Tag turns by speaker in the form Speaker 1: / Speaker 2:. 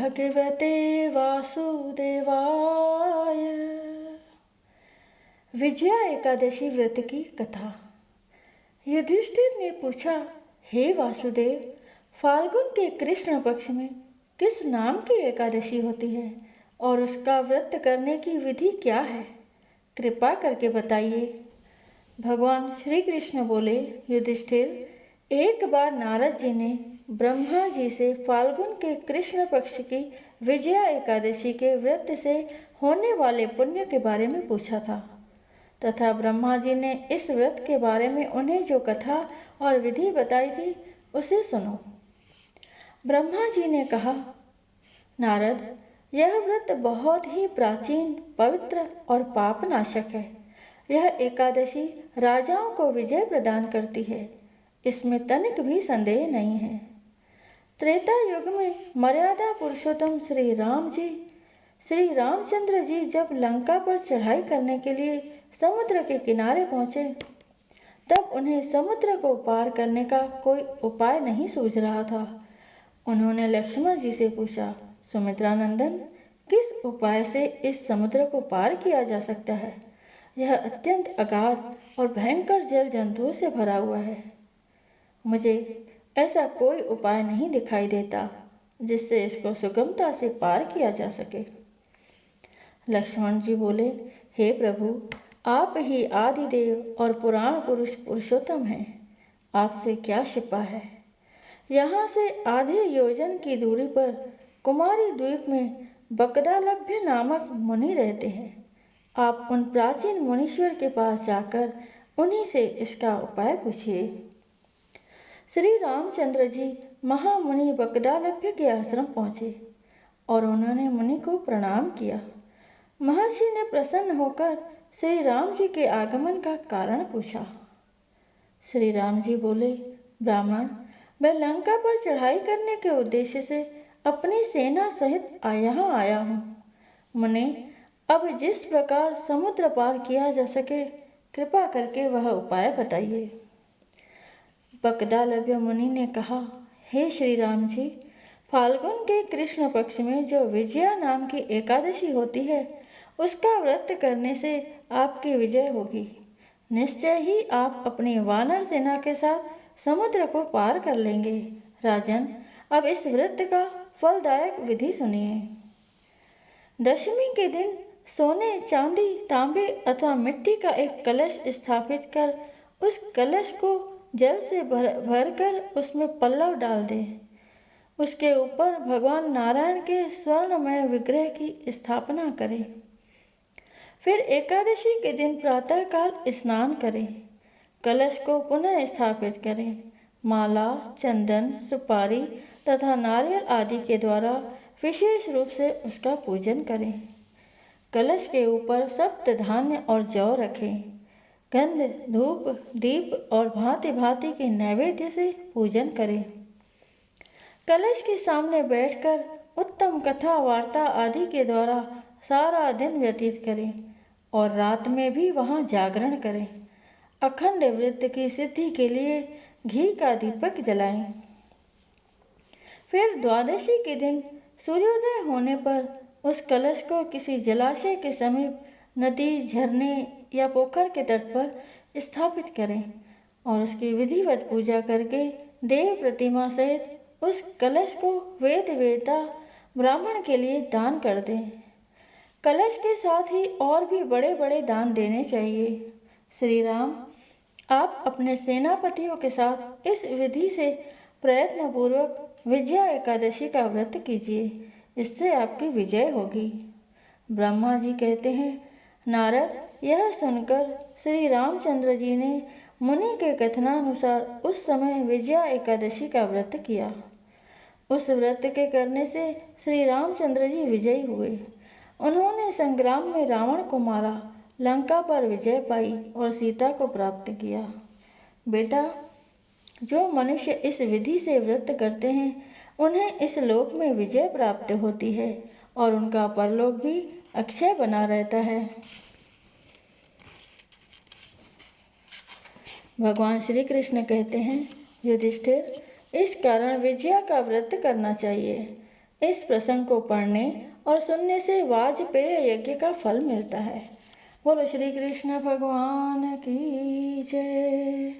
Speaker 1: भगवते वासुदेवाय। विजया एकादशी व्रत की कथा। युधिष्ठिर ने पूछा, हे वासुदेव, फाल्गुन के कृष्ण पक्ष में किस नाम की एकादशी होती है और उसका व्रत करने की विधि क्या है? कृपा करके बताइए। भगवान श्री कृष्ण बोले, युधिष्ठिर, एक बार नारद जी ने ब्रह्मा जी से फाल्गुन के कृष्ण पक्ष की विजया एकादशी के व्रत से होने वाले पुण्य के बारे में पूछा था तथा ब्रह्मा जी ने इस व्रत के बारे में उन्हें जो कथा और विधि बताई थी उसे सुनो। ब्रह्मा जी ने कहा, नारद, यह व्रत बहुत ही प्राचीन, पवित्र और पापनाशक है। यह एकादशी राजाओं को विजय प्रदान करती है, इसमें तनिक भी संदेह नहीं है। त्रेता युग में मर्यादा पुरुषोत्तम श्री रामचंद्र जी जब लंका पर चढ़ाई करने के लिए समुद्र के किनारे पहुंचे, तब उन्हें समुद्र को पार करने का कोई उपाय नहीं सूझ रहा था। उन्होंने लक्ष्मण जी से पूछा, सुमित्रानंदन, किस उपाय से इस समुद्र को पार किया जा सकता है? यह अत्यंत अगाध और भयंकर जल जंतुओं से भरा हुआ है। मुझे ऐसा कोई उपाय नहीं दिखाई देता जिससे इसको सुगमता से पार किया जा सके। लक्ष्मण जी बोले, हे प्रभु, आप ही आदिदेव और पुराण पुरुष पुरुषोत्तम हैं। आपसे क्या छिपा है? यहाँ से आधे योजन की दूरी पर कुमारी द्वीप में बकदालभ्य नामक मुनि रहते हैं। आप उन प्राचीन मुनीश्वर के पास जाकर उन्हीं से इसका उपाय पूछिए। श्री रामचंद्र जी महामुनि बकदालभ्य के आश्रम पहुँचे और उन्होंने मुनि को प्रणाम किया। महर्षि ने प्रसन्न होकर श्री राम जी के आगमन का कारण पूछा। श्री राम जी बोले, ब्राह्मण, मैं लंका पर चढ़ाई करने के उद्देश्य से अपनी सेना सहित यहाँ आया हूँ। मुने, अब जिस प्रकार समुद्र पार किया जा सके, कृपा करके वह उपाय बताइए। बकदालभ्य मुनि ने कहा, हे श्री राम जी, फाल्गुन के कृष्ण पक्ष में जो विजया नाम की एकादशी होती है, उसका व्रत करने से आपकी विजय होगी। निश्चय ही आप अपनी वानर सेना के साथ समुद्र को पार कर लेंगे। राजन, अब इस व्रत का फलदायक विधि सुनिए। दशमी के दिन सोने, चांदी, तांबे अथवा मिट्टी का एक कलश स्थापित कर उस कलश को जल से भर कर उसमें पल्लव डाल दें। उसके ऊपर भगवान नारायण के स्वर्णमय विग्रह की स्थापना करें। फिर एकादशी के दिन प्रातःकाल स्नान करें। कलश को पुनः स्थापित करें। माला, चंदन, सुपारी तथा नारियल आदि के द्वारा विशेष रूप से उसका पूजन करें। कलश के ऊपर सप्त धान्य और जौ रखें। गंध, धूप, दीप और भांति भांति के नैवेद्य से पूजन करें। कलश के सामने बैठकर उत्तम कथा, वार्ता आदि के द्वारा सारा दिन व्यतीत करें और रात में भी वहाँ जागरण करें। अखंड व्रत की सिद्धि के लिए घी का दीपक जलाएं। फिर द्वादशी के दिन सूर्योदय होने पर उस कलश को किसी जलाशय के समीप, नदी, झरने या पोखर के तट पर स्थापित करें और उसकी विधिवत पूजा करके देव प्रतिमा सहित उस कलश को वेद वेता ब्राह्मण के लिए दान कर दें। कलश के साथ ही और भी बड़े बड़े दान देने चाहिए। श्री राम, आप अपने सेनापतियों के साथ इस विधि से प्रयत्नपूर्वक विजया एकादशी का व्रत कीजिए, इससे आपकी विजय होगी। ब्रह्मा जी कहते हैं, नारद, यह सुनकर श्री रामचंद्र जी ने मुनि के कथनानुसार उस समय विजया एकादशी का व्रत किया। उस व्रत के करने से श्री रामचंद्र जी विजयी हुए। उन्होंने संग्राम में रावण को मारा, लंका पर विजय पाई और सीता को प्राप्त किया। बेटा, जो मनुष्य इस विधि से व्रत करते हैं, उन्हें इस लोक में विजय प्राप्त होती है और उनका परलोक भी अक्षय बना रहता है। भगवान श्री कृष्ण कहते हैं, युधिष्ठिर, इस कारण विजया का व्रत करना चाहिए। इस प्रसंग को पढ़ने और सुनने से वाजपेय यज्ञ का फल मिलता है। बोलो श्री कृष्ण भगवान की जय।